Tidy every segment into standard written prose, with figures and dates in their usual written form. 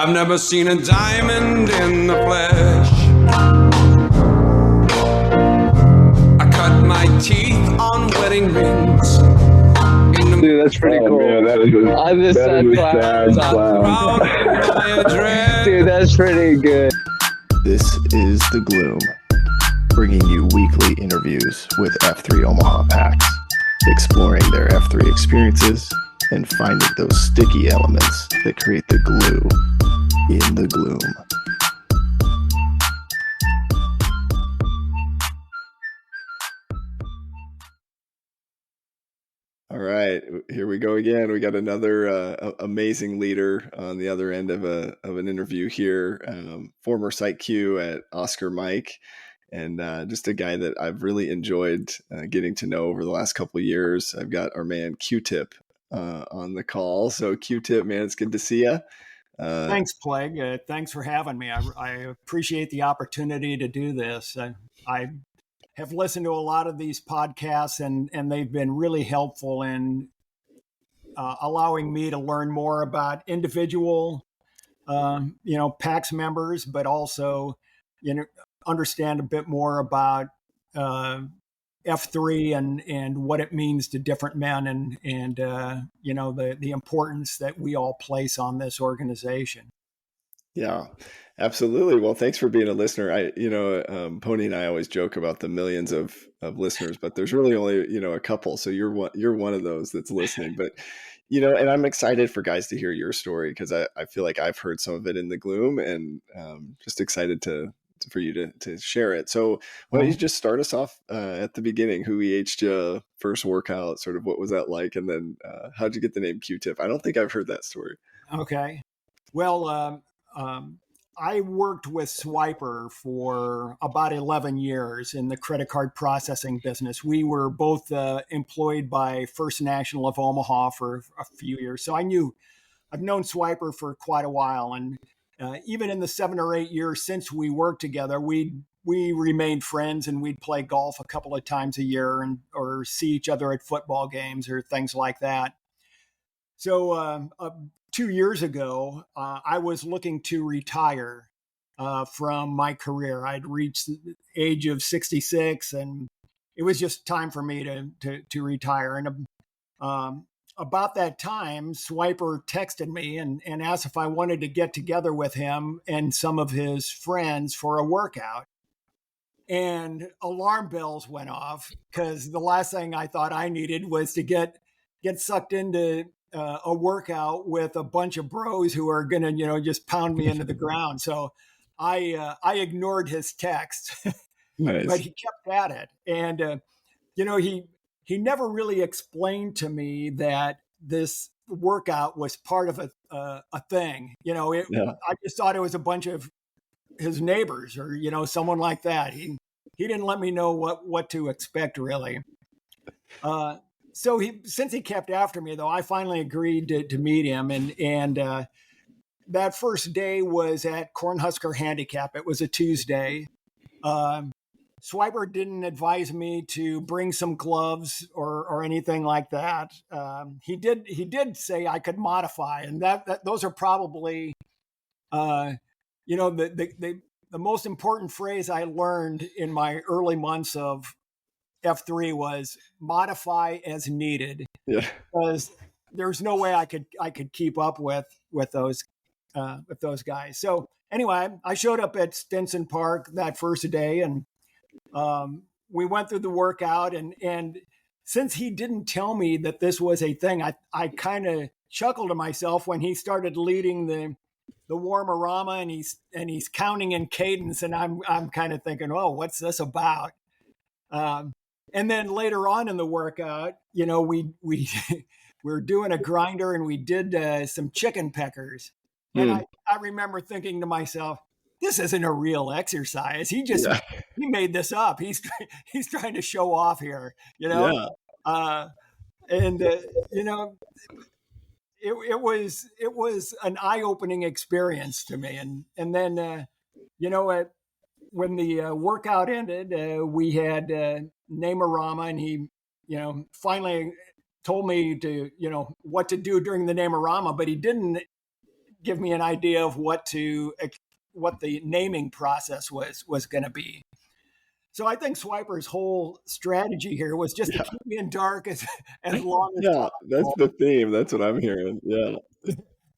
I've never seen a diamond in the flesh. I cut my teeth on wedding rings. Dude, that's pretty cool. Man, that is a sad clown. Dude, that's pretty good. This is The Gloom, bringing you weekly interviews with F3 Omaha packs, exploring their F3 experiences and finding those sticky elements that create the glue in the gloom. All right, here we go again. We got another amazing leader on the other end of an interview here, former Site Q at Oscar Mike, and just a guy that I've really enjoyed getting to know over the last couple of years. I've got our man Q-Tip on the call. So Q-Tip, man, it's good to see you. Thanks, Plague. Thanks for having me. I appreciate the opportunity to do this. I have listened to a lot of these podcasts, and they've been really helpful in allowing me to learn more about individual, PAX members, but also, understand a bit more about F3 and what it means to different men and the importance that we all place on this organization. Yeah, absolutely. Well, thanks for being a listener. Pony and I always joke about the millions of listeners, but there's really only, a couple. So you're one of those that's listening, but, and I'm excited for guys to hear your story because I feel like I've heard some of it in the gloom and just excited for you to share it. So why don't you just start us off at the beginning? Who EH'd you, first workout, sort of what was that like? And then how'd you get the name Q-Tip? I don't think I've heard that story. Okay. Well, I worked with Swiper for about 11 years in the credit card processing business. We were both employed by First National of Omaha for a few years. So I've known Swiper for quite a while. And even in the 7 or 8 years since we worked together, we remained friends and we'd play golf a couple of times a year or see each other at football games or things like that. So 2 years ago, I was looking to retire from my career. I'd reached the age of 66, and it was just time for me to retire. And about that time, Swiper texted me and asked if I wanted to get together with him and some of his friends for a workout. And alarm bells went off because the last thing I thought I needed was to get sucked into a workout with a bunch of bros who are going to, just pound me into the ground. So I ignored his text, Nice. But he kept at it. And, he never really explained to me that this workout was part of a thing. I just thought it was a bunch of his neighbors or, someone like that. He didn't let me know what to expect really. So since he kept after me, though, I finally agreed to meet him. And that first day was at Cornhusker Handicap. It was a Tuesday. Swiper didn't advise me to bring some gloves or anything like that. He did say I could modify, and that those are probably, the most important phrase I learned in my early months of F3 was modify as needed. Yeah. Because there's no way I could keep up with those guys. So anyway, I showed up at Stinson Park that first day, and we went through the workout. And since he didn't tell me that this was a thing, I kind of chuckled to myself when he started leading the warm-a-rama and he's counting in cadence, and I'm kind of thinking, oh, what's this about? And then later on in the workout, we were doing a grinder and we did some chicken peckers. And I remember thinking to myself, this isn't a real exercise. He made this up. He's trying to show off here, Yeah. It was an eye-opening experience to me. And then, when the workout ended, we had Name-A-Rama, and he, finally told me to, what to do during the Name-A-Rama, but he didn't give me an idea of what the naming process was going to be. So I think Swiper's whole strategy here was just to keep me in dark as long as possible. That's the theme. That's what I'm hearing. Yeah.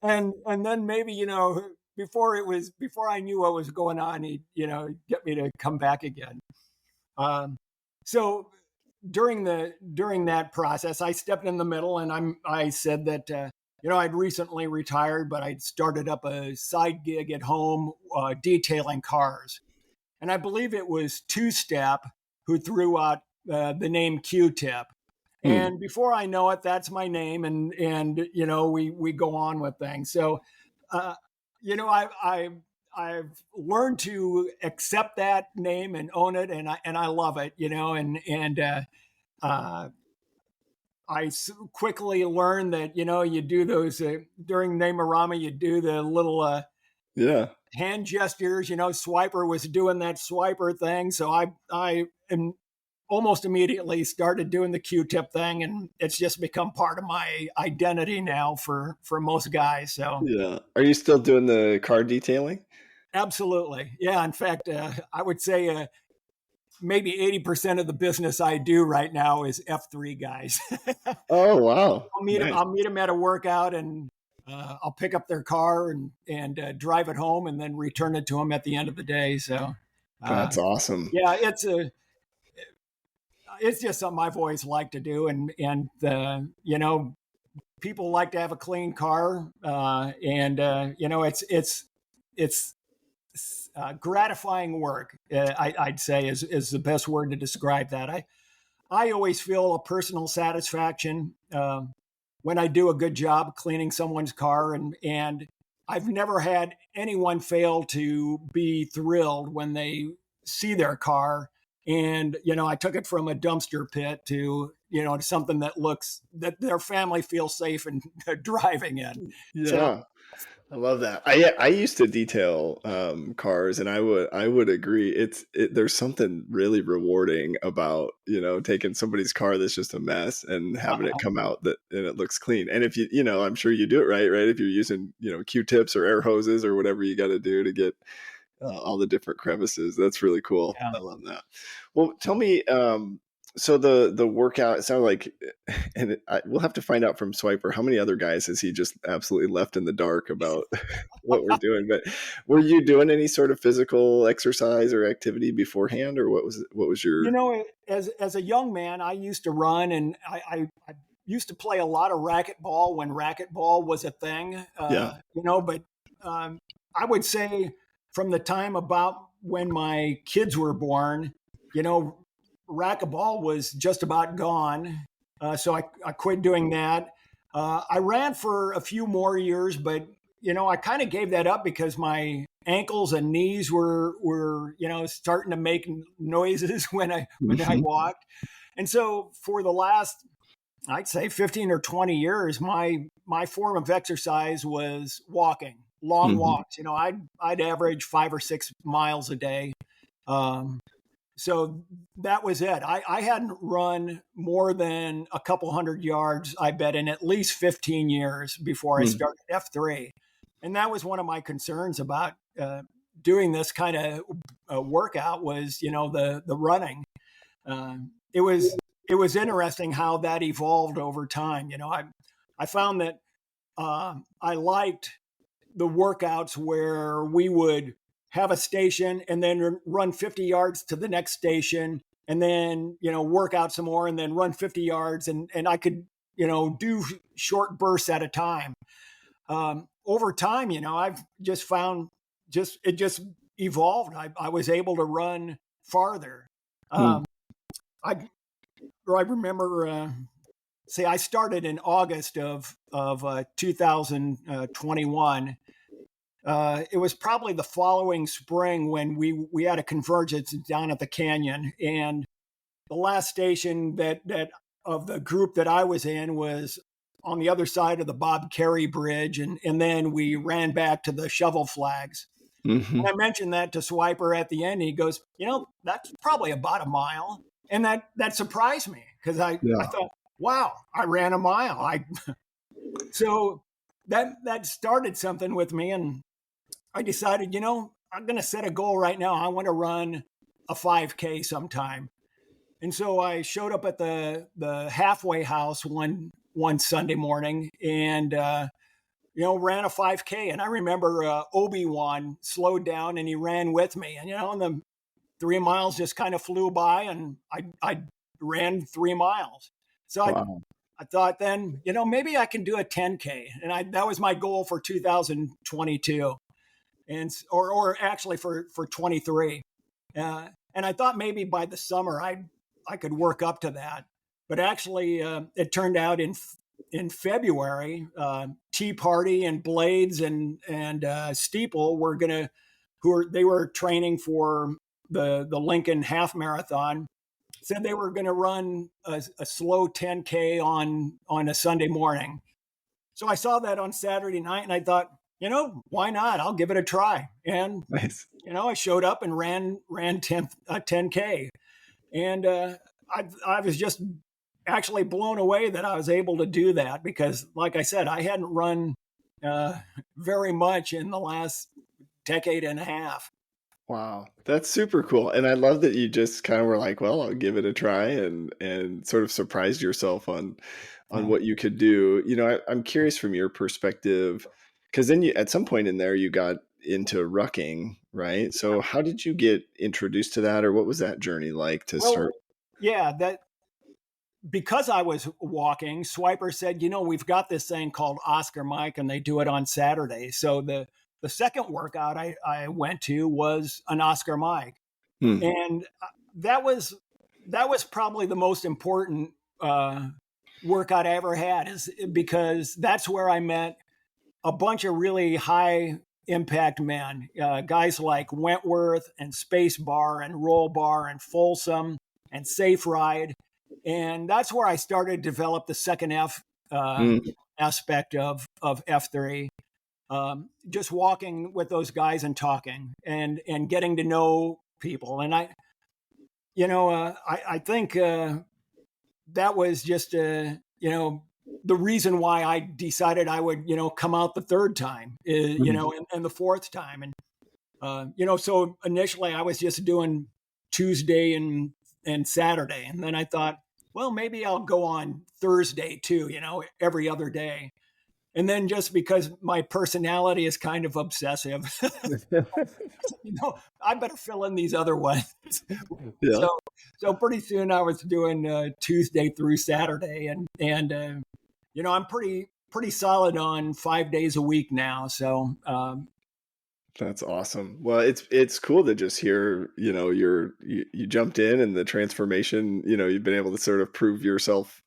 And then maybe, before I knew what was going on, he'd, get me to come back again. So during that process, I stepped in the middle, and I said that, I'd recently retired, but I'd started up a side gig at home, detailing cars. And I believe it was Two Step who threw out the name Q-Tip. And before I know it, that's my name, and we go on with things. So, I've learned to accept that name and own it, and I love it, I quickly learned that you do those during Name-A-Rama, you do the little hand gestures. Swiper was doing that swiper thing, so I am almost immediately started doing the Q-tip thing, and it's just become part of my identity now for most guys. So are you still doing the car detailing? Absolutely, yeah. In fact, I would say maybe 80% of the business I do right now is F3 guys. Oh wow! I'll meet them at a workout, and I'll pick up their car and drive it home, and then return it to them at the end of the day. So that's awesome. Yeah, it's just something I've always liked to do, and people like to have a clean car, it's gratifying work. I'd say is the best word to describe that. I always feel a personal satisfaction when I do a good job cleaning someone's car, and I've never had anyone fail to be thrilled when they see their car. And, I took it from a dumpster pit to something that their family feels safe in driving in. Yeah. So, I love that. I used to detail cars, and I would agree. There's something really rewarding about taking somebody's car that's just a mess and having it come out and it looks clean. And if I'm sure you do it right. If you're using Q-tips or air hoses or whatever you got to do to get all the different crevices, that's really cool. Yeah. I love that. Well, tell me. So the workout, it sounds like, and we'll have to find out from Swiper how many other guys has he just absolutely left in the dark about what we're doing. But were you doing any sort of physical exercise or activity beforehand, or what was your? As a young man, I used to run, and I used to play a lot of racquetball when racquetball was a thing. But I would say from the time about when my kids were born, racquetball was just about gone. So I quit doing that. I ran for a few more years, but, I kind of gave that up because my ankles and knees were starting to make noises when I walked. And so for the last, I'd say 15 or 20 years, my form of exercise was walking, long walks. I'd average 5 or 6 miles a day. So that was it. I hadn't run more than a couple hundred yards, I bet, in at least 15 years before I started F3. And that was one of my concerns about doing this kind of workout was, the running. It was interesting how that evolved over time. I found that I liked the workouts where we would have a station and then run 50 yards to the next station and then, work out some more and then run 50 yards. And I could, do short bursts at a time. Over time, I've just found it just evolved. I was able to run farther. I remember, I started in August of 2021. It was probably the following spring when we had a convergence down at the canyon, and the last station that of the group that I was in was on the other side of the Bob Carey Bridge, and then we ran back to the shovel flags. And I mentioned that to Swiper at the end. And he goes, that's probably about a mile, and that surprised me because I thought, wow, I ran a mile. So that started something with me, and I decided, I'm going to set a goal right now. I want to run a 5K sometime. And so I showed up at the halfway house one Sunday morning and ran a 5K. And I remember Obi-Wan slowed down and he ran with me. And and the 3 miles just kind of flew by, and I ran 3 miles. So Wow. I thought then, maybe I can do a 10K, and that was my goal for 2022, or actually for 23. And I thought maybe by the summer I could work up to that. But actually, it turned out in February, Tea Party and Blades and Steeple they were training for the Lincoln Half Marathon. Said they were going to run a slow 10K on a Sunday morning. So I saw that on Saturday night, and I thought, why not? I'll give it a try. And Nice. I showed up and ran 10K, and I was just actually blown away that I was able to do that, because, like I said, I hadn't run very much in the last decade and a half. Wow, that's super cool. And I love that you just kind of were like, well, I'll give it a try, and sort of surprised yourself on what you could do. I'm curious from your perspective, because then at some point in there you got into rucking, right? So how did you get introduced to that, or what was that journey like to Well, start? yeah, because I was walking, Swiper said, we've got this thing called Oscar Mike, and they do it on Saturday. So the second workout I went to was an Oscar Mike. Hmm. And that was probably the most important workout I ever had, is because that's where I met a bunch of really high impact men, guys like Wentworth and Space Bar and Roll Bar and Folsom and Safe Ride. And that's where I started to develop the second F aspect of F3. Just walking with those guys and talking and getting to know people. And I think that was just the reason why I decided I would come out the third time, and the fourth time. And so initially I was just doing Tuesday and Saturday, and then I thought, well, maybe I'll go on Thursday too, every other day. And then, just because my personality is kind of obsessive, I better fill in these other ones. Yeah. So pretty soon I was doing Tuesday through Saturday, and I'm pretty solid on 5 days a week now. So That's awesome. Well, it's cool to just hear, you jumped in, and the transformation, you've been able to sort of prove yourself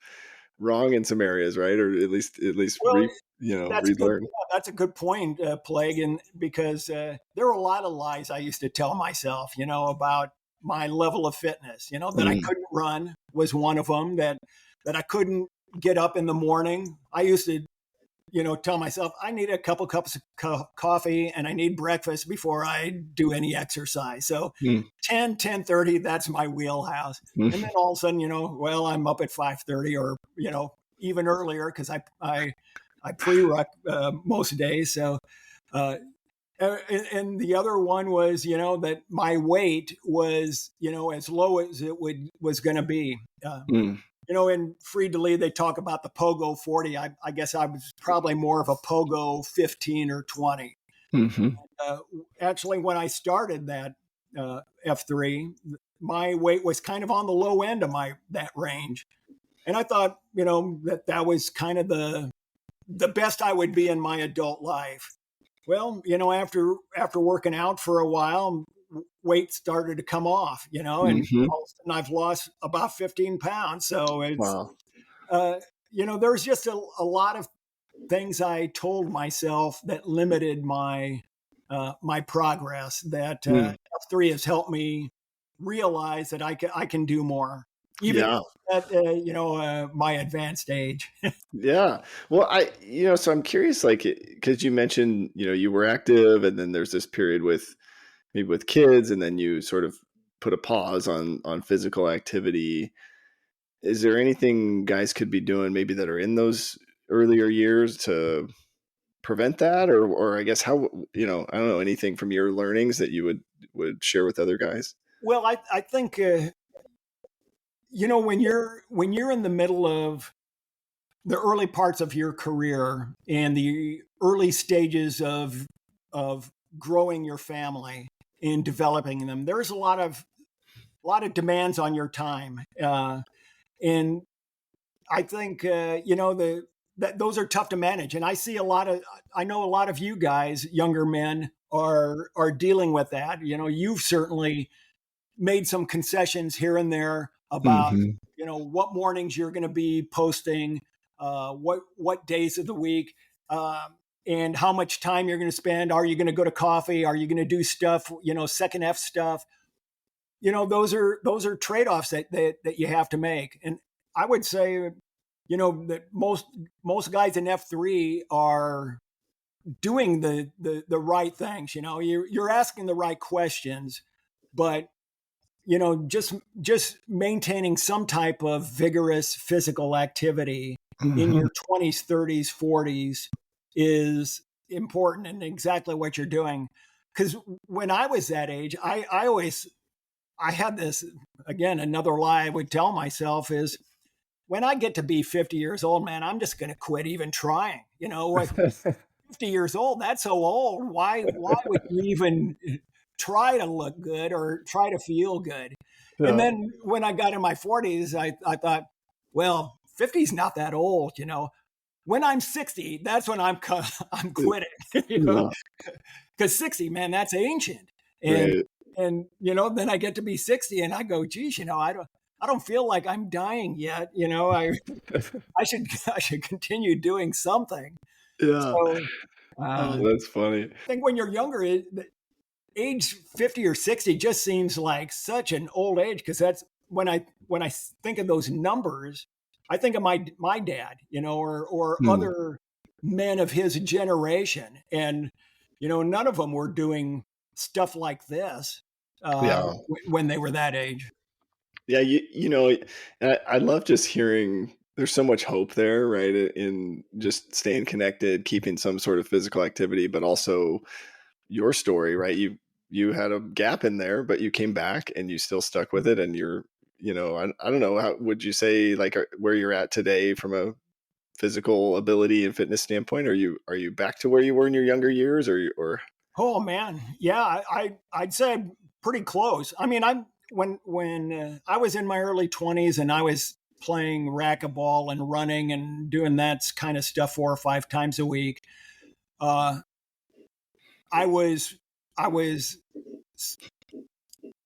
wrong in some areas, right? Or at least well, relearn. that's a good point, Plague, and because there were a lot of lies I used to tell myself, about my level of fitness. That I couldn't run was one of them. That I couldn't get up in the morning. I used to, tell myself I need a couple cups of coffee and I need breakfast before I do any exercise. So 10:30, that's my wheelhouse. And then all of a sudden, well, I'm up at 5:30, or even earlier, because I pre-ruck most days. So, and the other one was, that my weight was, as low as it was going to be. In Free to Lead, they talk about the Pogo 40. I guess I was probably more of a Pogo 15 or 20. Actually, when I started that F3, my weight was kind of on the low end of that range. And I thought, that was kind of the best I would be in my adult life. Well, after working out for a while, weight started to come off, and all of a sudden I've lost about 15 pounds. So it's, Wow. there's just a lot of things I told myself that limited my progress, that F3 has helped me realize that I can do more, even at my advanced age. Yeah. Well, so I'm curious, like, because you mentioned, you were active, and then there's this period maybe with kids, and then you sort of put a pause on physical activity. Is there anything guys could be doing maybe that are in those earlier years to prevent that, or I guess how, I don't know, anything from your learnings that you would share with other guys? Well, I think when you're in the middle of the early parts of your career and the early stages of growing your family and developing them, there's a lot of demands on your time, and I think that those are tough to manage. And I know a lot of you guys, younger men, are dealing with that. You've certainly made some concessions here and there about Mhm. what mornings you're going to be posting, what days of the week, and how much time you're going to spend. Are you going to go to coffee? Are you going to do stuff, second F stuff? Those are trade-offs that you have to make. And I would say, that most guys in F3 are doing the right things. You're asking the right questions, but just maintaining some type of vigorous physical activity in your 20s, 30s, 40s is important, and exactly what you're doing. Because when I was that age, I had this, again, another lie I would tell myself is, when I get to be 50 years old, man, I'm just going to quit even trying. 50 years old, that's so old. Why would you even try to look good or try to feel good? And Yeah. then when I got in my 40s, I thought, well, 50 is not that old. When I'm 60, that's when I'm quitting. Yeah. Because 60, man, that's ancient. And Right. then I get to be 60 and I go, geez, I don't feel like I'm dying yet. I should continue doing something. Yeah. So Oh, that's funny. I think when you're younger, age 50 or 60 just seems like such an old age, because that's when I think of those numbers, I think of my dad, or Hmm. other men of his generation, and none of them were doing stuff like this Yeah. when they were that age. Yeah, I love just hearing there's so much hope there, right? In just staying connected, keeping some sort of physical activity, but also your story, right? You had a gap in there, but you came back and you still stuck with it, and I don't know, how would you say, like, where you're at today from a physical ability and fitness standpoint? Are you back to where you were in your younger years, or Oh man, yeah, I'd say I'm pretty close. I mean, I'm when I was in my early 20s and I was playing racquetball and running and doing that kind of stuff 4 or 5 times a week. Uh, I was I was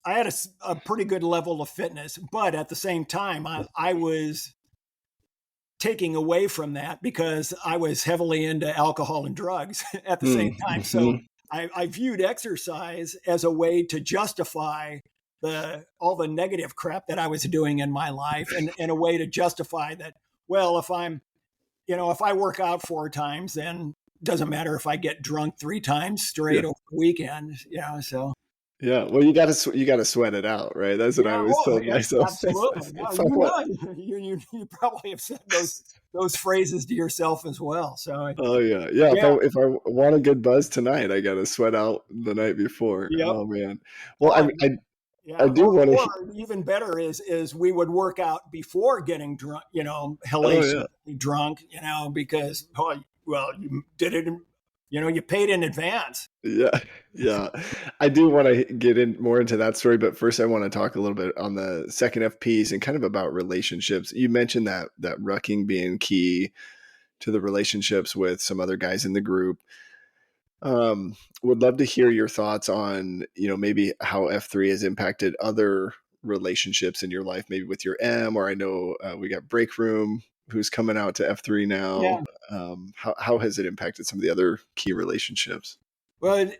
I had a pretty good level of fitness, but at the same time, I was taking away from that because I was heavily into alcohol and drugs at the same time. So Mhm. I viewed exercise as a way to justify all the negative crap that I was doing in my life, and a way to justify that, well, if I work out 4 times, then it doesn't matter if I get drunk 3 times straight Yeah. over the weekend, so. Yeah, well, you gotta sweat it out, right? That's what I Yeah, always oh, told yeah, myself. absolutely. Yeah, If I want you probably have said those phrases to yourself as well. So, Oh, yeah. Yeah, if I yeah, if I want a good buzz tonight, I gotta sweat out the night before. yep. Oh, man. Well, Or I yeah, do wanna or even better is we would work out before getting drunk, Oh, yeah. hellaciously drunk, because well, you did it, you paid in advance. Yeah, yeah. I do wanna get in more into that story, but first I wanna talk a little bit on the second F piece and kind of about relationships. You mentioned that rucking being key to the relationships with some other guys in the group. Would love to hear your thoughts on, maybe how F3 has impacted other relationships in your life, maybe with your or I know we got Break Room who's coming out to F3 now. Yeah. How has it impacted some of the other key relationships? Well,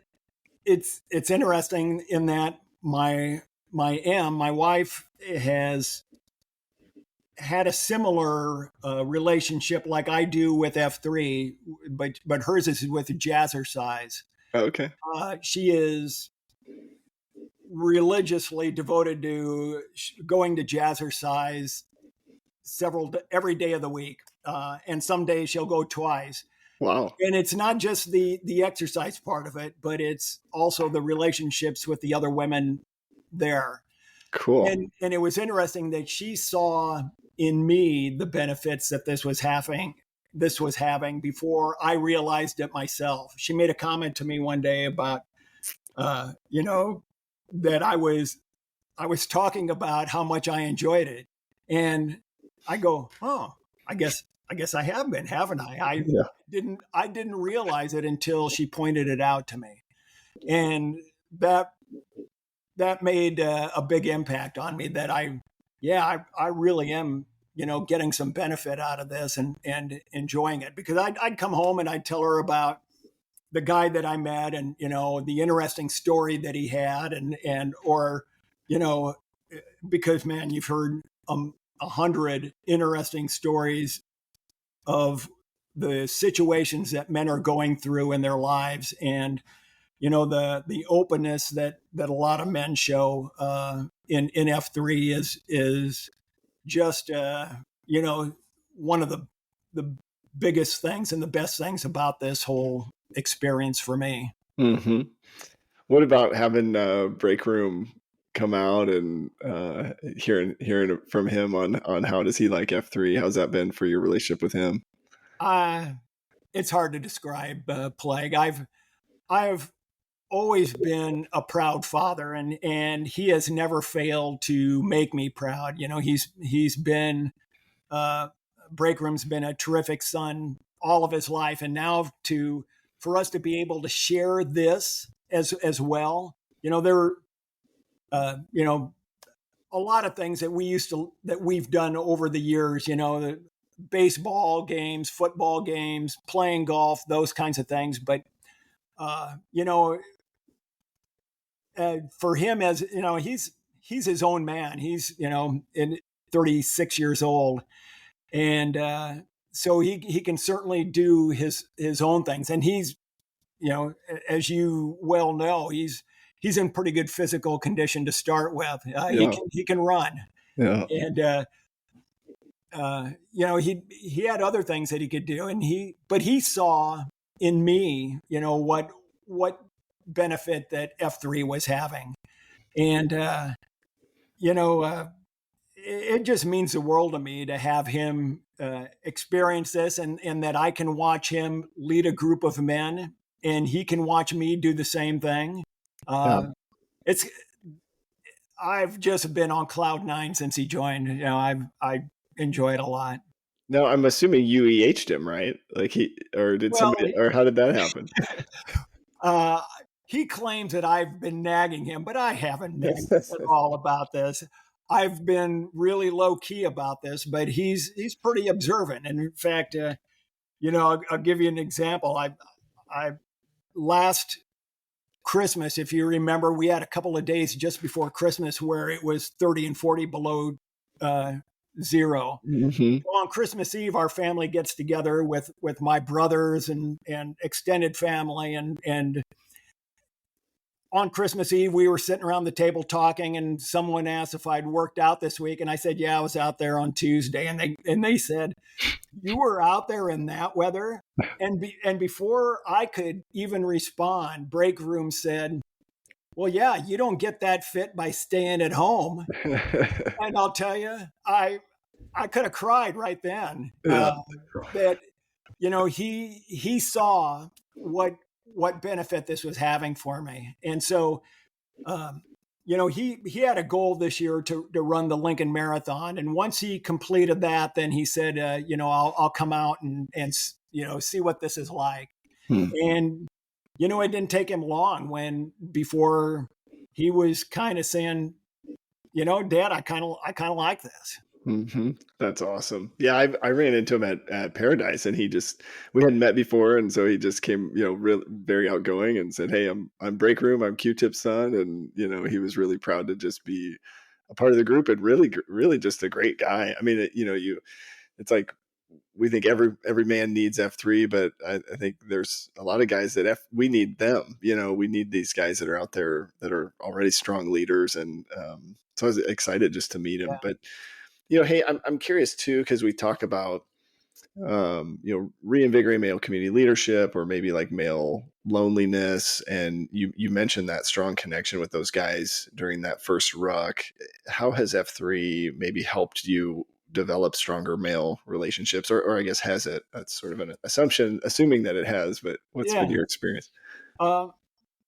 it's interesting in that my wife has had a similar relationship like I do with F3, but hers is with Jazzercise. Oh, okay. She is religiously devoted to going to Jazzercise every day of the week, and some days she'll go twice. Wow. And it's not just the exercise part of it, but it's also the relationships with the other women there. Cool. And it was interesting that she saw in me the benefits that this was having before I realized it myself. She made a comment to me one day about that I was talking about how much I enjoyed it. And I go, oh, I guess I have been, haven't I? Yeah. I didn't realize it until she pointed it out to me. And that made a big impact on me, that I really am, getting some benefit out of this and enjoying it, because I'd come home and I'd tell her about the guy that I met, and, the interesting story that he had, or, you know, because, man, you've heard 100 interesting stories of the situations that men are going through in their lives, and the openness that a lot of men show in F3 is just one of the biggest things and the best things about this whole experience for me. Mm-hmm. What about having Break Room come out and hearing from him on how does he like F3? How's that been for your relationship with him? It's hard to describe, Plague. I've always been a proud father, and he has never failed to make me proud. He's been Break Room's been a terrific son all of his life, and now for us to be able to share this as well. There a lot of things that we've done over the years. The baseball games, football games, playing golf, those kinds of things. But uh, you know, for him, as he's his own man. He's in 36 years old, and so he can certainly do his own things. And he's, as you well know, he's in pretty good physical condition to start with. Yeah. He can run, Yeah. and he had other things that he could do, but he saw in me, what benefit that F3 was having, and it just means the world to me to have him experience this, and that I can watch him lead a group of men, and he can watch me do the same thing. Yeah. It's I've just been on cloud nine since he joined. I enjoy it a lot. No, I'm assuming you EH'd him, right? Like Well, or how did that happen? uh, he claims that I've been nagging him, but I haven't nagged him at all about this. I've been really low key about this, but he's pretty observant. And in fact, I'll give you an example. I last Christmas, if you remember, we had a couple of days just before Christmas where it was 30 and 40 below zero. Mm-hmm. On Christmas Eve, our family gets together with my brothers and extended family, and on Christmas Eve, we were sitting around the table talking, and someone asked if I'd worked out this week, and I said, "Yeah, I was out there on Tuesday." And they said, "You were out there in that weather?" And before I could even respond, Break Room said, "Well, yeah, you don't get that fit by staying at home." And I'll tell you, I could have cried right then. Yeah. That he saw what benefit this was having for me, and so he had a goal this year to run the Lincoln Marathon, and once he completed that, then he said, I'll come out and see what this is like. Hmm. And it didn't take him long before he was kind of saying, Dad, I kind of like this. Mm-hmm. That's awesome. Yeah, I ran into him at Paradise, and we hadn't met before, and so he just came, really very outgoing, and said, "Hey, I'm Break Room, I'm Q-Tip's son," and he was really proud to just be a part of the group, and really, really just a great guy. I mean, it's like we think every man needs F3, but I think there's a lot of guys that we need them. We need these guys that are out there that are already strong leaders, and so I was excited just to meet him, Yeah. but. Hey, I'm curious too, because we talk about reinvigorating male community leadership, or maybe like male loneliness. And you mentioned that strong connection with those guys during that first ruck. How has F3 maybe helped you develop stronger male relationships, or I guess has it? That's sort of an assumption, assuming that it has, but what's been your experience? The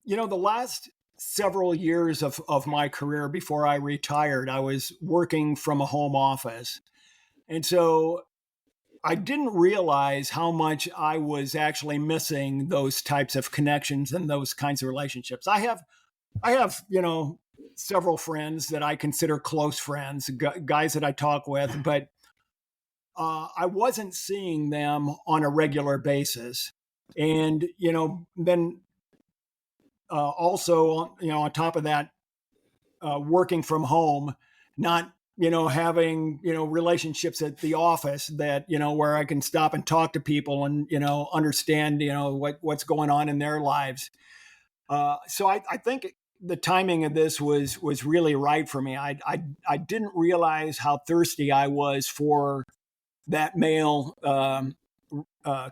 last several years of my career before I retired, I was working from a home office. And so I didn't realize how much I was actually missing those types of connections and those kinds of relationships. I have, several friends that I consider close friends, guys that I talk with, but I wasn't seeing them on a regular basis. And, then also, on top of that, working from home, not having relationships at the office that where I can stop and talk to people and understand what's going on in their lives. So I think the timing of this was really right for me. I didn't realize how thirsty I was for that male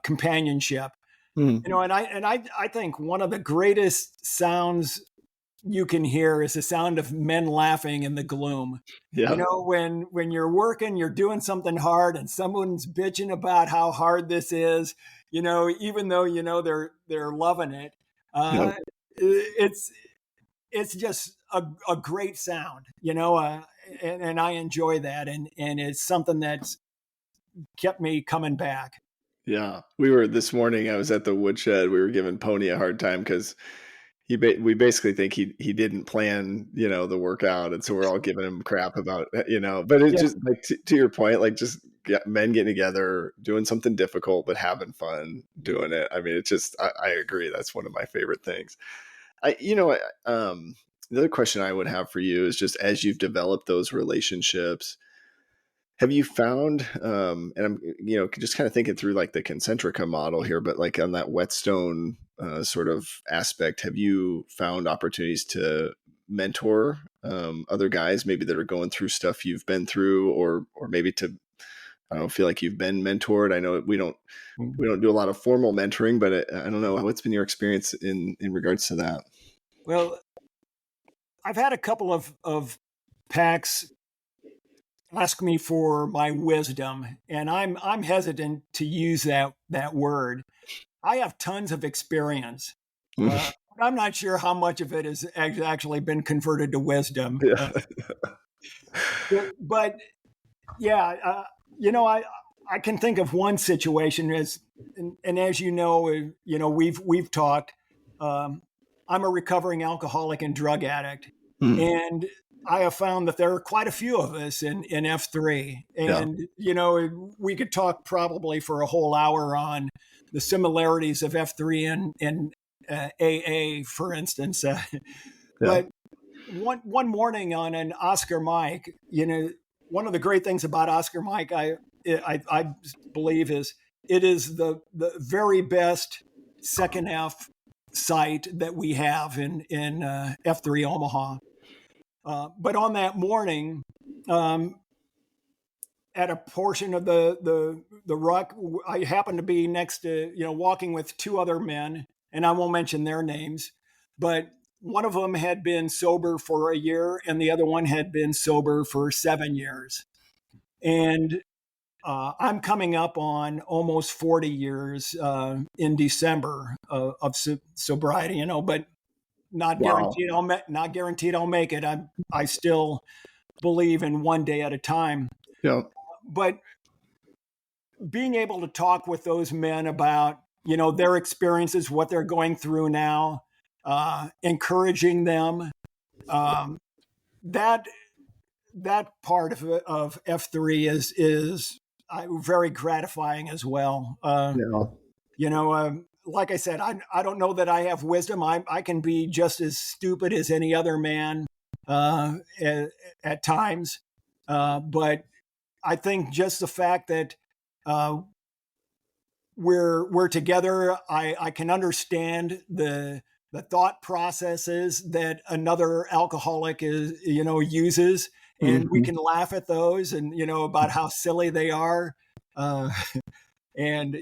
companionship. And I think one of the greatest sounds you can hear is the sound of men laughing in the gloom. Yeah. When you're working, you're doing something hard, and someone's bitching about how hard this is. Even though they're loving it. It's just a great sound. And I enjoy that, and it's something that's kept me coming back. Yeah, this morning. I was at the woodshed. We were giving Pony a hard time because we basically think he didn't plan the workout, and so we're all giving him crap about But it's just like to your point, like just men getting together, doing something difficult but having fun doing it. I mean, it's just I agree. That's one of my favorite things. The other question I would have for you is just as you've developed those relationships. Have you found, and I'm, just kind of thinking through like the Concentrica model here, but like on that whetstone sort of aspect, have you found opportunities to mentor other guys maybe that are going through stuff you've been through, or maybe to, I don't feel like you've been mentored? I know we don't do a lot of formal mentoring, but I don't know, what's been your experience in regards to that? Well, I've had a couple of packs ask me for my wisdom, and I'm hesitant to use that word. I have tons of experience. I'm not sure how much of it has actually been converted to wisdom. Yeah. But yeah, I can think of one situation and as we've talked. I'm a recovering alcoholic and drug addict, and I have found that there are quite a few of us in F3, and we could talk probably for a whole hour on the similarities of F3 and AA, for instance. But one morning on an Oscar mic, one of the great things about Oscar mic, I believe, is it is the very best second half site that we have in F3 Omaha. But on that morning, at a portion of the ruck, I happened to be next to, walking with two other men, and I won't mention their names, but one of them had been sober for a year and the other one had been sober for 7 years. And I'm coming up on almost 40 years in December of sobriety, but not guaranteed. Not guaranteed I'll make it. I still believe in one day at a time. Yeah. But being able to talk with those men about their experiences, what they're going through now, encouraging them, that part of F3 is very gratifying as well. Like I said, I don't know that I have wisdom. I can be just as stupid as any other man at times. But I think just the fact that we're together, I can understand the thought processes that another alcoholic uses, and we can laugh at those and about how silly they are. and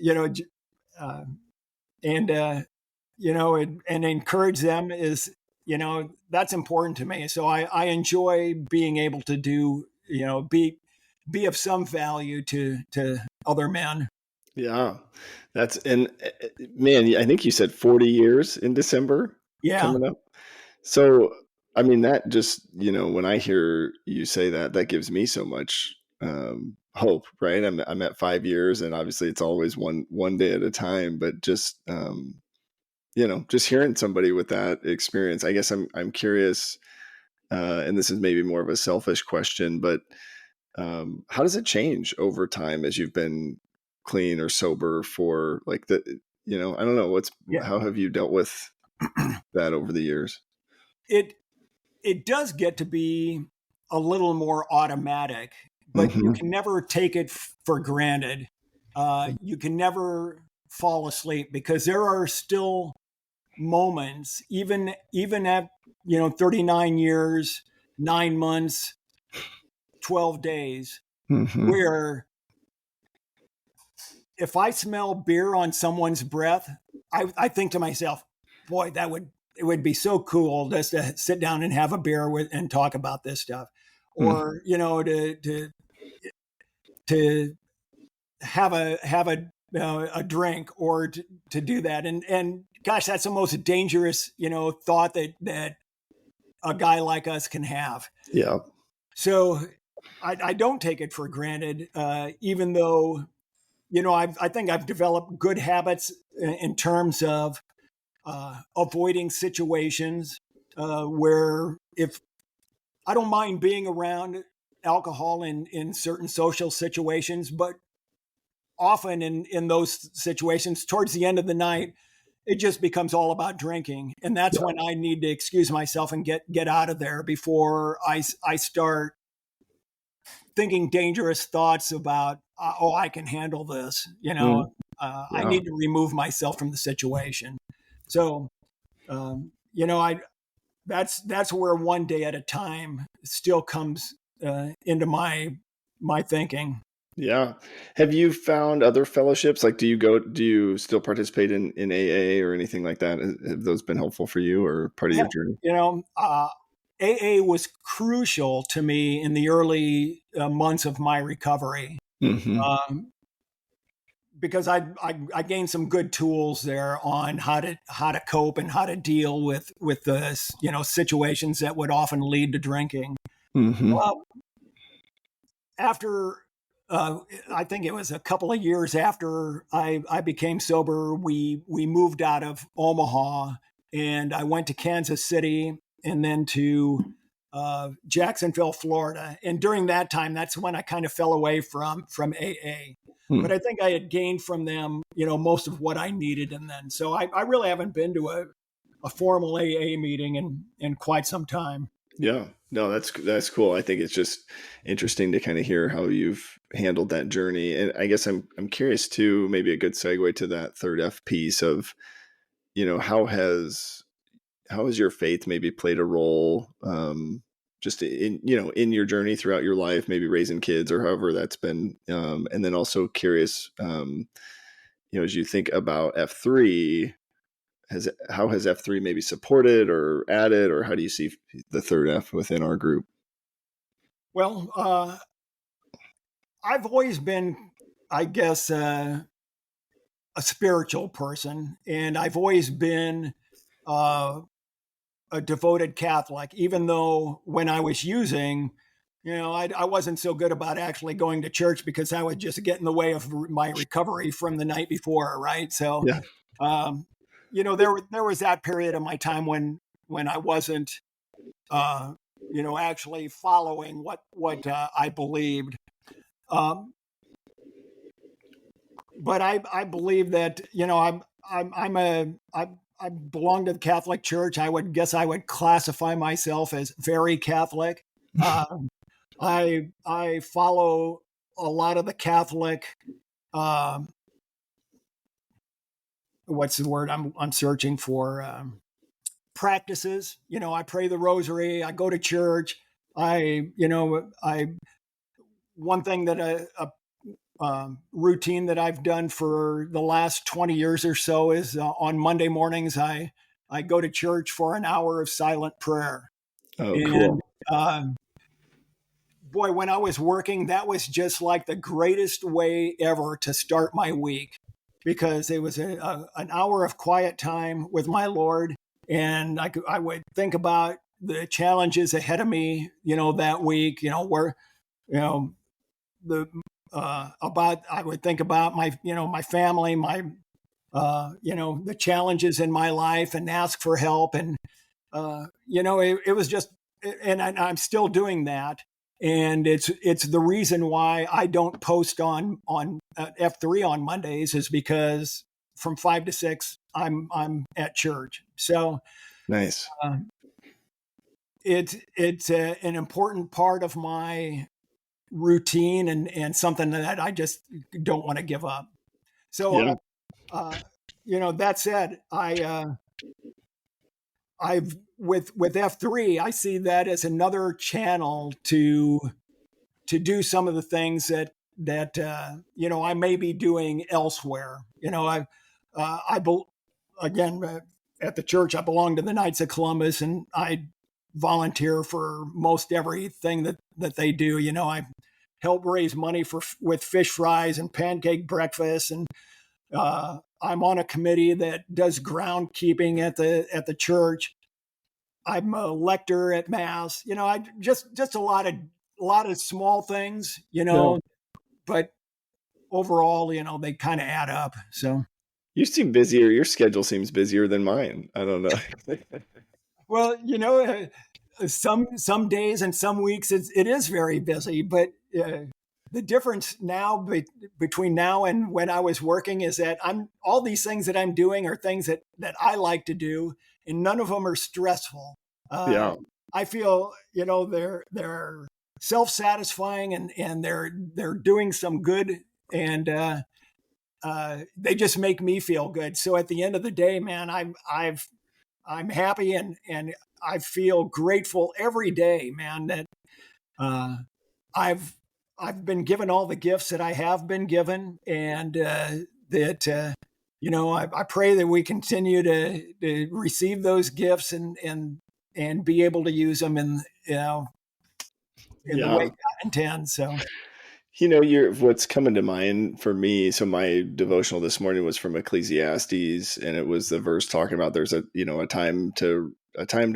uh, and and encourage them is that's important to me. So I enjoy being able to do be of some value to other men. Yeah. That's and man, I think you said 40 years in December Yeah, coming up. So, I mean, that just, when I hear you say that, that gives me so much hope, right? I'm at 5 years, and obviously it's always one day at a time, but just just hearing somebody with that experience, I guess I'm curious, and this is maybe more of a selfish question, but how does it change over time as you've been clean or sober for like I don't know, yeah. how have you dealt with that over the years? It it does get to be a little more automatic, but you Hmm. can never take it for granted. You can never fall asleep because there are still moments, even at 39 years, 9 months, 12 days, Hmm. where if I smell beer on someone's breath, I think to myself, boy, it would be so cool just to sit down and have a beer with and talk about this stuff, or to have a drink, or to do that. And gosh, that's the most dangerous thought that a guy like us can have. Yeah. So I don't take it for granted, even though I think I've developed good habits in terms of avoiding situations where if I don't mind being around alcohol in certain social situations, but often in those situations, towards the end of the night, it just becomes all about drinking, and that's Yeah. when I need to excuse myself and get out of there before I start thinking dangerous thoughts about oh, I can handle this. Mm, I yeah. need to remove myself from the situation. So I that's where one day at a time still comes into my thinking. Yeah. Have you found other fellowships? Like, do you still participate in AA or anything like that? Have those been helpful for you or part of Yeah, your journey? AA was crucial to me in the early months of my recovery. Hmm. Um, because I gained some good tools there on how to cope and how to deal with the situations that would often lead to drinking. Hmm. Well, after I think it was a couple of years after I became sober, we moved out of Omaha, and I went to Kansas City and then to Jacksonville, Florida. And during that time, that's when I kind of fell away from AA. But I think I had gained from them, most of what I needed. And then, so I really haven't been to a formal AA meeting in quite some time. Yeah. No, that's cool. I think it's just interesting to kind of hear how you've handled that journey. And I guess I'm curious too, maybe a good segue to that third F piece of, how has your faith maybe played a role, just in your journey throughout your life, maybe raising kids or however that's been, and then also curious, as you think about F3, how has F3 maybe supported or added, or how do you see the third F within our group? Well, I've always been, I guess, a spiritual person, and I've always been uh, a devoted Catholic, even though when I was using, I wasn't so good about actually going to church because I would just get in the way of my recovery from the night before, right? So, Yeah. um, there was that period of my time when I wasn't, uh, actually following what I believed. Um, but I believe that I'm a I belong to the Catholic Church. I would classify myself as very Catholic. Um, I follow a lot of the Catholic. Um, what's the word I'm searching for? Practices. I pray the Rosary. I go to church. I one thing that routine that I've done for the last 20 years or so is on Monday mornings, I go to church for an hour of silent prayer. Oh, And cool. boy, when I was working, that was just like the greatest way ever to start my week, because it was an hour of quiet time with my Lord. And I would think about the challenges ahead of me, that week, where, the, I would think about my family, the challenges in my life, and ask for help. And, it was just, and I'm still doing that. And it's the reason why I don't post on F3 on Mondays, is because from 5 to 6 I'm at church. So Nice. it's an important part of my routine, and something that I just don't want to give up. So Yeah. that said, I've with F3, I see that as another channel to do some of the things that I may be doing elsewhere. Again, at the church, I belong to the Knights of Columbus, and I volunteer for most everything that they do. I help raise money with fish fries and pancake breakfast, and I'm on a committee that does groundkeeping at the church. I'm a lector at Mass. I just a lot of small things, but overall, they kind of add up. So, You seem busier. Your schedule seems busier than mine. I don't know. well, some days and some weeks it is very busy, but the difference now between now and when I was working is that all these things that I'm doing are things that I like to do, and none of them are stressful. Yeah. I feel they're self-satisfying, and they're doing some good, and they just make me feel good. So at the end of the day, man, I'm happy, and I feel grateful every day, man, that I've been given all the gifts that I have been given, and that I pray that we continue to receive those gifts, and be able to use them in the way Yeah. God intends. So What's coming to mind for me. So my devotional this morning was from Ecclesiastes, and it was the verse talking about there's a time to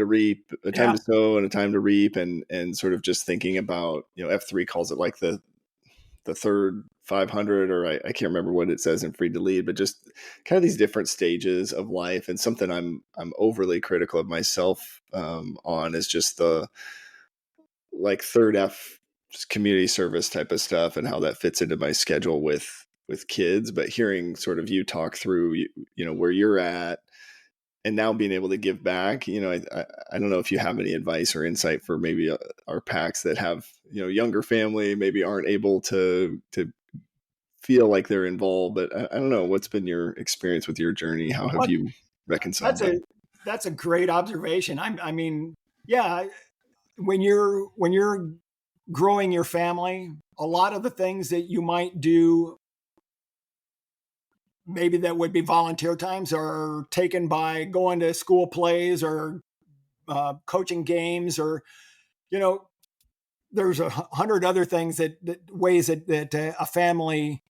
reap, a time yeah, to sow, and a time to reap, and sort of just thinking about, F3 calls it like the third 500, or I can't remember what it says in Free to Lead, but just kind of these different stages of life. And something I'm overly critical of myself on is just the like third F community service type of stuff, and how that fits into my schedule with kids. But hearing sort of you talk through, where you're at, and now being able to give back, I don't know if you have any advice or insight for maybe our packs that have, younger family, maybe aren't able to feel like they're involved. But I don't know, what's been your experience with your journey? How have but you reconciled that? that's a great observation. I mean, yeah, when you're growing your family, a lot of the things that you might do, maybe that would be volunteer times, are taken by going to school plays, or coaching games, or you know there's 100 other things that ways that a family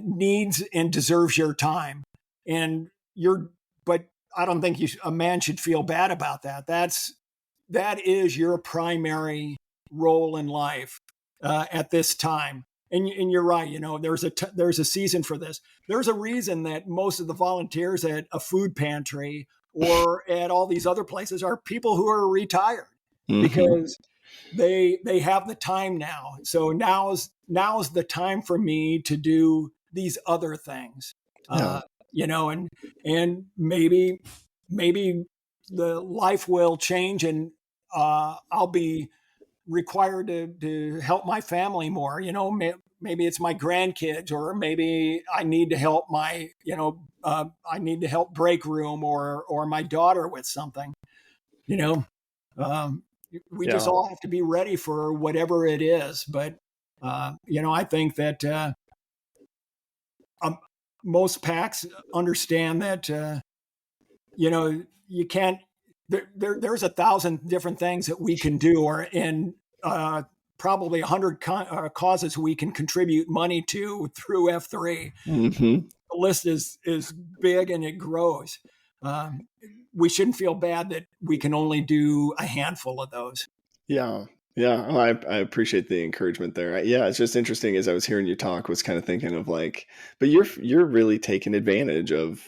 needs and deserves your time. And but I don't think a man should feel bad about that. That is your primary role in life at this time. And you're right. There's a season for this. There's a reason that most of the volunteers at a food pantry or at all these other places are people who are retired, Mm-hmm. because they have the time now. So now's the time for me to do these other things. Yeah. And maybe the life will change, and I'll be required to help my family more. Maybe it's my grandkids, or maybe I need to help I need to help break room, or my daughter with something. You know, um, we just Yeah. all have to be ready for whatever it is. But I think that most packs understand that, you can't, there's 1,000 different things that we can do, or in probably 100 causes we can contribute money to through F3. Mm-hmm. The list is big and it grows. We shouldn't feel bad that we can only do a handful of those. Yeah. Yeah. Oh, I appreciate the encouragement there. Yeah. It's just interesting as I was hearing you talk, was kind of thinking of like, but you're really taking advantage of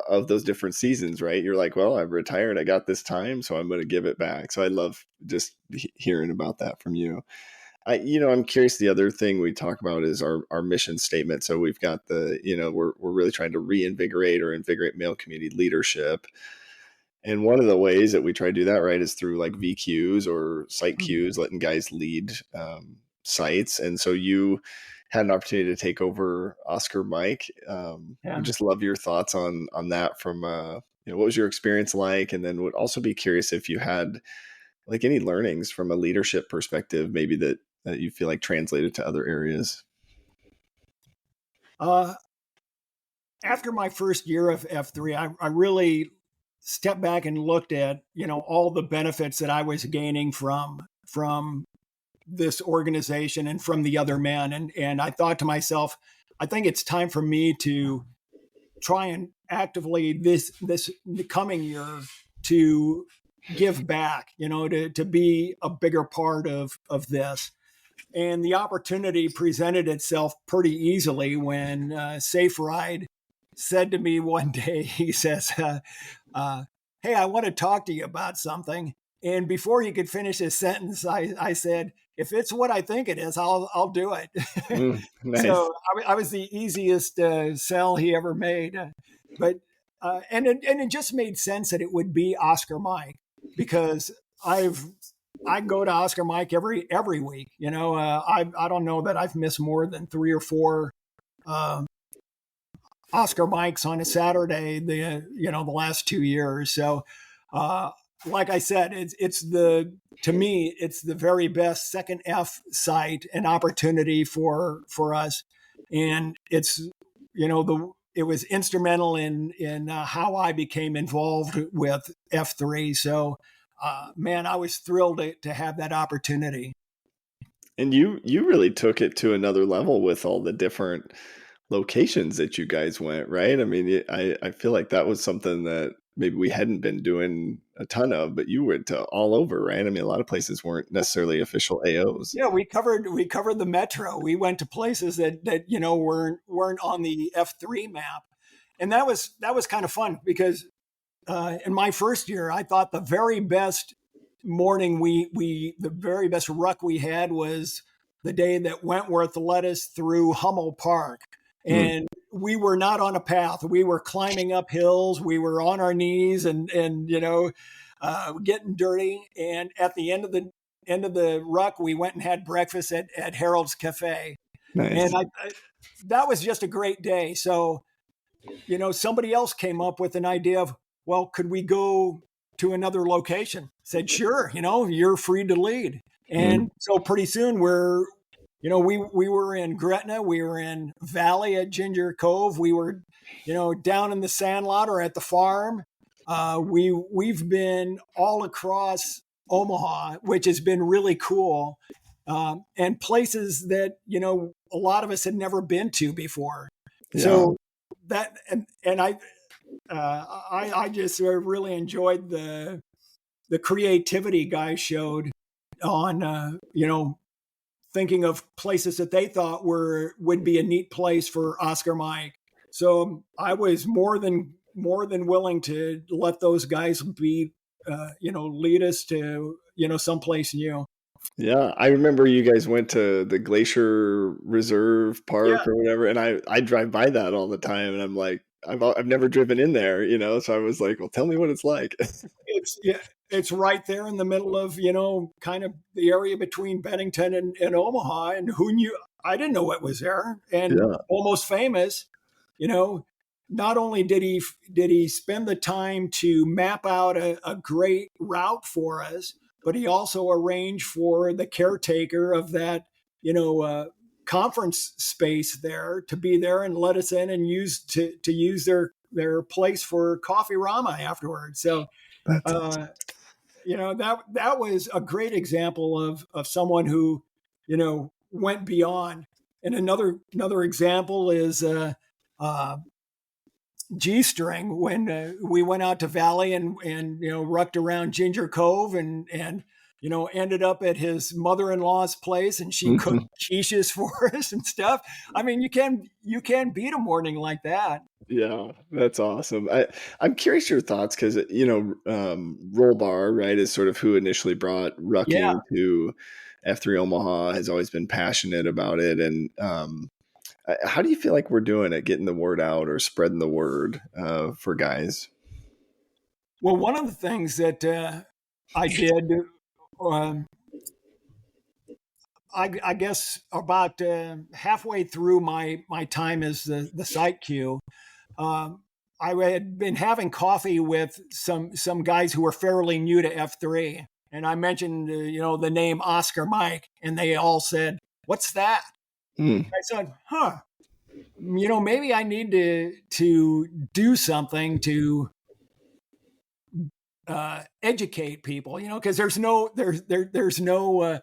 those different seasons, right? You're like, well, I've retired. I got this time, so I'm going to give it back. So I love just hearing about that from you. I'm curious. The other thing we talk about is our mission statement. So we've got we're really trying to reinvigorate or invigorate male community leadership. And one of the ways that we try to do that, right, is through like VQs or site Qs, letting guys lead sites. And so you had an opportunity to take over Oscar Mike. Would just love your thoughts on that from, what was your experience like? And then would also be curious if you had like any learnings from a leadership perspective, maybe that you feel like translated to other areas. After my first year of F3, I really stepped back and looked at, all the benefits that I was gaining from this organization and from the other men. And I thought to myself, I think it's time for me to try and actively this coming year to give back, to be a bigger part of this. And the opportunity presented itself pretty easily when Safe Ride said to me one day, he says, hey, I want to talk to you about something. And before he could finish his sentence, I said, if it's what I think it is, I'll do it. Nice. So I was the easiest sell he ever made. But it just made sense that it would be Oscar Mike, because I go to Oscar Mike every week. I don't know that I've missed more than 3 or 4 Oscar Mikes on a Saturday the last 2 years. So like I said, to me it's the very best second F site and opportunity for us, and it's it was instrumental in how I became involved with F3. So man, I was thrilled to have that opportunity. And you really took it to another level with all the different locations that you guys went, right? I mean, I feel like that was something that maybe we hadn't been doing a ton of, but you went to all over, right? I mean, a lot of places weren't necessarily official AOs. Yeah, we covered the metro. We went to places that weren't on the F3 map, and that was kind of fun, because in my first year, I thought the very best morning the very best ruck we had was the day that Wentworth led us through Hummel Park. And we were not on a path. We were climbing up hills. We were on our knees and getting dirty. And at the end of the ruck, we went and had breakfast at Harold's Cafe. Nice. And that was just a great day. So, somebody else came up with an idea of, well, could we go to another location? Said, sure, you're free to lead. And so pretty soon we were in Gretna, we were in Valley at Ginger Cove, we were, down in the Sandlot or at the farm. We've been all across Omaha, which has been really cool, and places that a lot of us had never been to before. Yeah. So that and I just really enjoyed the creativity guys showed on thinking of places that they thought would be a neat place for Oscar Mike. So I was more than willing to let those guys be, lead us to, someplace new. Yeah, I remember you guys went to the Glacier Reserve Park or whatever, and I drive by that all the time, and I'm like, I've never driven in there, so I was like, well, tell me what it's like. It's right there in the middle of, kind of the area between Bennington and Omaha. And who knew? I didn't know what was there. And Almost Famous, not only did he spend the time to map out a great route for us, but he also arranged for the caretaker of that, conference space there to be there and let us in and use their place for coffee rama afterwards. So, That's awesome. that was a great example of someone who, went beyond. And another example is G-String when we went out to Valley and rucked around Ginger Cove and ended up at his mother-in-law's place and she cooked quiches for us and stuff. I mean, you can't beat a morning like that. Yeah, that's awesome. I'm curious your thoughts because Roll Bar, right, is sort of who initially brought Yeah. rucking to F3 Omaha, has always been passionate about it. And how do you feel like we're doing at getting the word out or spreading the word for guys? Well, one of the things that I did, I guess about halfway through my time as the site Q, I had been having coffee with some guys who were fairly new to F3, and I mentioned the name Oscar Mike, and they all said, "What's that?" I said, maybe I need to do something to educate people, because there's no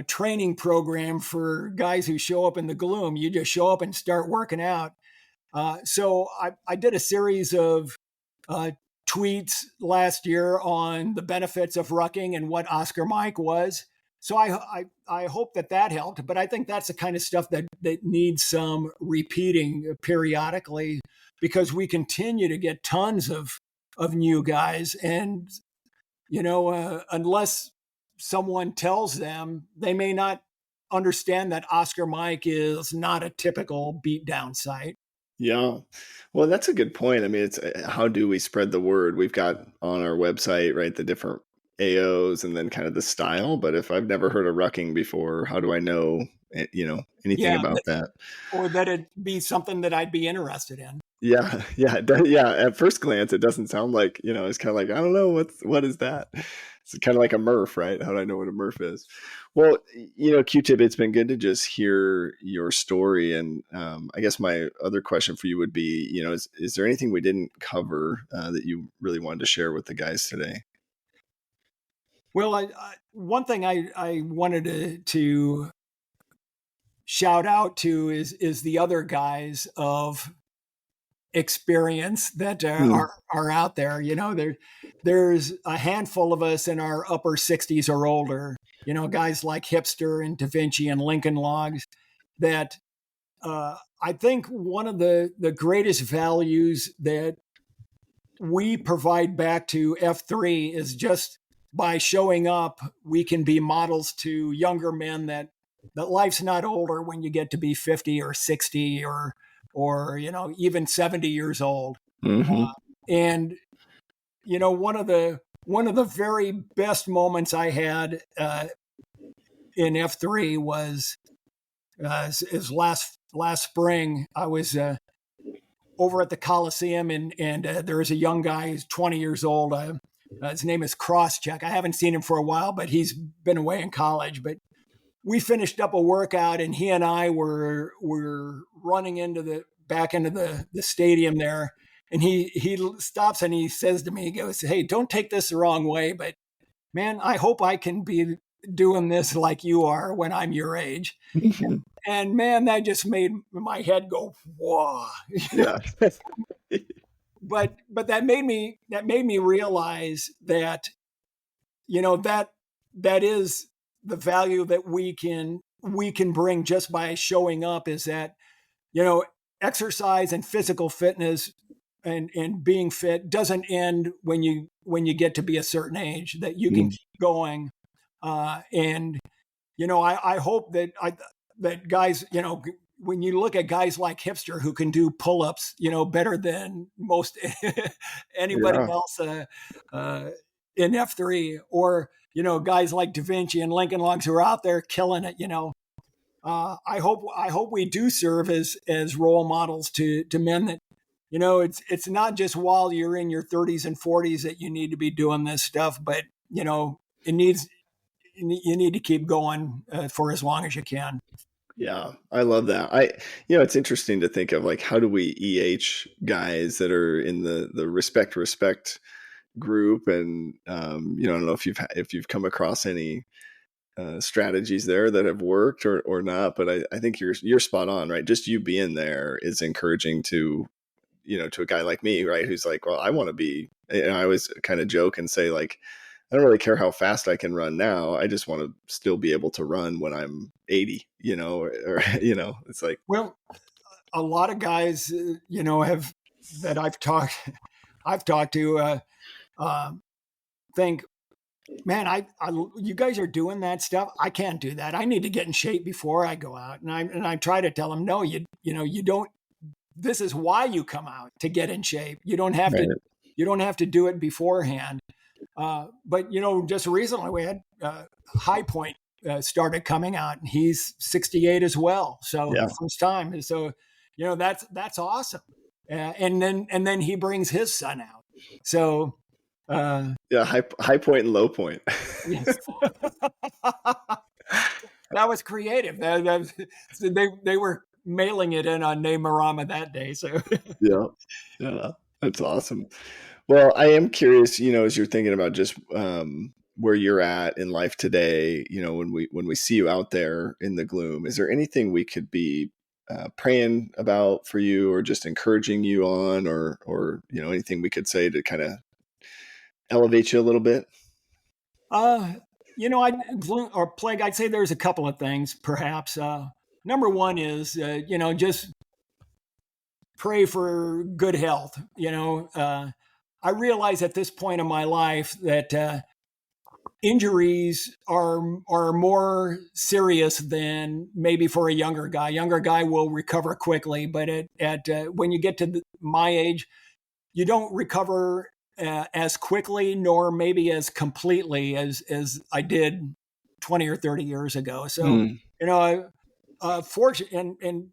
training program for guys who show up in the gloom. You just show up and start working out. So I did a series of tweets last year on the benefits of rucking and what Oscar Mike was. So I hope that helped, but I think that's the kind of stuff that needs some repeating periodically, because we continue to get tons of new guys, and unless someone tells them, they may not understand that Oscar Mike is not a typical beatdown site. Yeah. Well, that's a good point. I mean, it's how do we spread the word? We've got on our website, right, the different AOs and then kind of the style. But if I've never heard of rucking before, how do I know, anything about that? Or that it'd be something that I'd be interested in. Yeah. Yeah. At first glance, it doesn't sound like, it's kind of like, I don't know, what is that? It's kind of like a Murph, right? How do I know what a Murph is? Well, Q-Tip, it's been good to just hear your story. And I guess my other question for you would be, is there anything we didn't cover that you really wanted to share with the guys today? Well, one thing I wanted to shout out to is the other guys of experience that are out there. There's a handful of us in our upper 60s or older, guys like Hipster and Da Vinci and Lincoln Logs, that I think one of the greatest values that we provide back to F3 is just by showing up, we can be models to younger men that life's not older when you get to be 50 or 60 or even 70 years old. Mm-hmm. And one of the very best moments I had in F3 was is last spring. I was over at the Coliseum, and there was a young guy who's 20 years old. His name is Crosscheck. I haven't seen him for a while, but he's been away in college. But we finished up a workout, and he and I were running back into the stadium there. And he stops and he says to me, he goes, "Hey, don't take this the wrong way, but man, I hope I can be doing this like you are when I'm your age." And man, that just made my head go, whoa. Yeah. But that made me realize that, that is the value that we can bring just by showing up, is that, exercise and physical fitness and being fit doesn't end when you get to be a certain age, that you can keep going. And, I hope that guys, when you look at guys like Hipster who can do pull-ups, better than most anybody else in F3, or, guys like Da Vinci and Lincoln Logs who are out there killing it, I hope we do serve as role models to men that, it's not just while you're in your 30s and 40s that you need to be doing this stuff, but, you need to keep going for as long as you can. Yeah, I love that. It's interesting to think of like, how do we EH guys that are in the respect group, and I don't know if you've come across any strategies there that have worked or not, but I think you're spot on, right? Just you being there is encouraging to, to a guy like me, right? Who's like, well, I want to be, and I always kind of joke and say like, I don't really care how fast I can run now. I just want to still be able to run when I'm 80, or it's like, Well, a lot of guys, have that I've talked to, think, man, you guys are doing that stuff. I can't do that. I need to get in shape before I go out. And I try to tell them, no, you don't. This is why you come out, to get in shape. You don't have right. to do it beforehand. But just recently we had High Point started coming out, and he's 68 as well. So Yeah. first time. So that's awesome. And then he brings his son out. So Yeah, high point and low point. yes. That was creative. They were mailing it in on Name-A-Rama that day. So Yeah, that's awesome. Well, I am curious, as you're thinking about just where you're at in life today, when we see you out there in the gloom, is there anything we could be praying about for you, or just encouraging you on, or anything we could say to kind of elevate you a little bit? or plague. I'd say there's a couple of things, perhaps. Number one is, just pray for good health. I realize at this point in my life that injuries are more serious than maybe for a younger guy. Younger guy will recover quickly, but when you get to my age, you don't recover as quickly, nor maybe as completely as I did 20 or 30 years ago. So, fortunate, and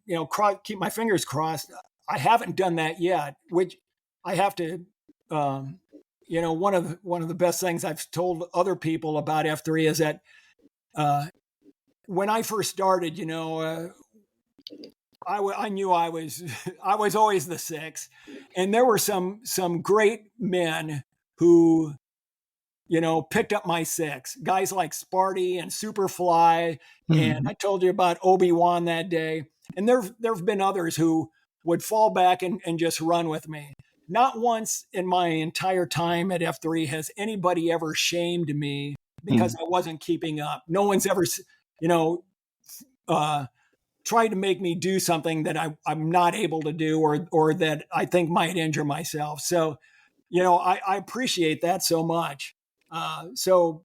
keep my fingers crossed. I haven't done that yet, which I have to. One of the best things I've told other people about F3 is that when I first started, I knew I was I was always the six, and there were some great men who picked up my six. Guys like Sparty and Superfly, and I told you about Obi-Wan that day. And there've been others who would fall back and just run with me. Not once in my entire time at F3 has anybody ever shamed me because I wasn't keeping up. No one's ever, tried to make me do something that I'm not able to do, or that I think might injure myself. So, I appreciate that so much. So,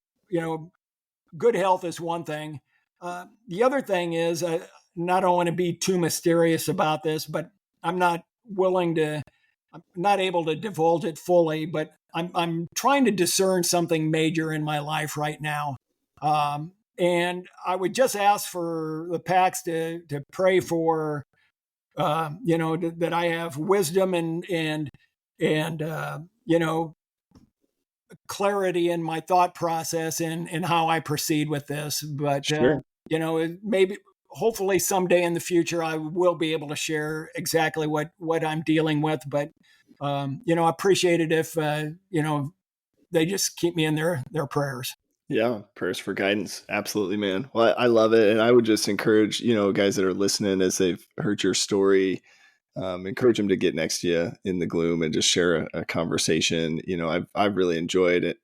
good health is one thing. The other thing is, I don't want to be too mysterious about this, but I'm not able to divulge it fully, but I'm trying to discern something major in my life right now. And I would just ask for the PAX to pray for, that I have wisdom and clarity in my thought process and how I proceed with this. But Sure. maybe hopefully someday in the future I will be able to share exactly what I'm dealing with. But I appreciate it if they just keep me in their prayers. Yeah, prayers for guidance. Absolutely, man. Well, I love it. And I would just encourage, guys that are listening, as they've heard your story, encourage them to get next to you in the gloom and just share a conversation. I've really enjoyed it,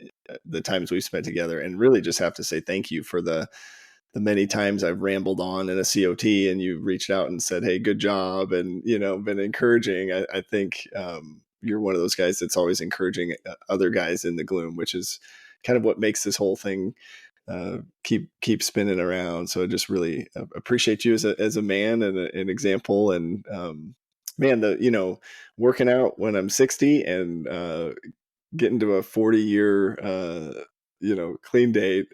the times we've spent together, and really just have to say thank you for the many times I've rambled on in a COT and you reached out and said, hey, good job. And, been encouraging. I think you're one of those guys that's always encouraging other guys in the gloom, which is kind of what makes this whole thing keep spinning around. So I just really appreciate you as a man and an example. And man, working out when I'm 60 and getting to a 40-year clean date,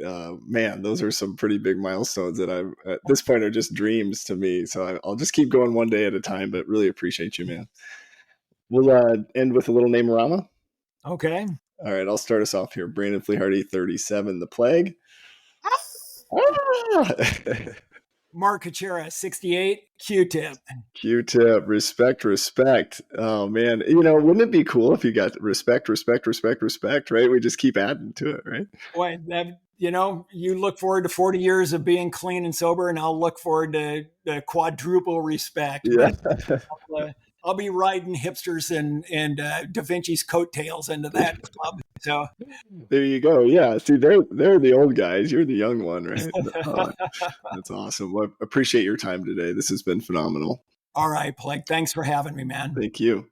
man, those are some pretty big milestones that I'm at this point are just dreams to me. So I'll just keep going one day at a time, but really appreciate you, man. We'll end with a little Name-A-Rama. Okay. All right, I'll start us off here. Brandon Flehardy, 37, The Plague. Ah! Mark Kuchera, 68, Q-tip. Q-tip, respect. Oh man, wouldn't it be cool if you got respect, right? We just keep adding to it, right? Boy, you look forward to 40 years of being clean and sober, and I'll look forward to the quadruple respect. Yeah. But I'll be riding hipsters and Da Vinci's coattails into that club. So there you go. Yeah. See, they're the old guys. You're the young one, right? Oh, that's awesome. Well, I appreciate your time today. This has been phenomenal. all right, Blake, thanks for having me, man. Thank you.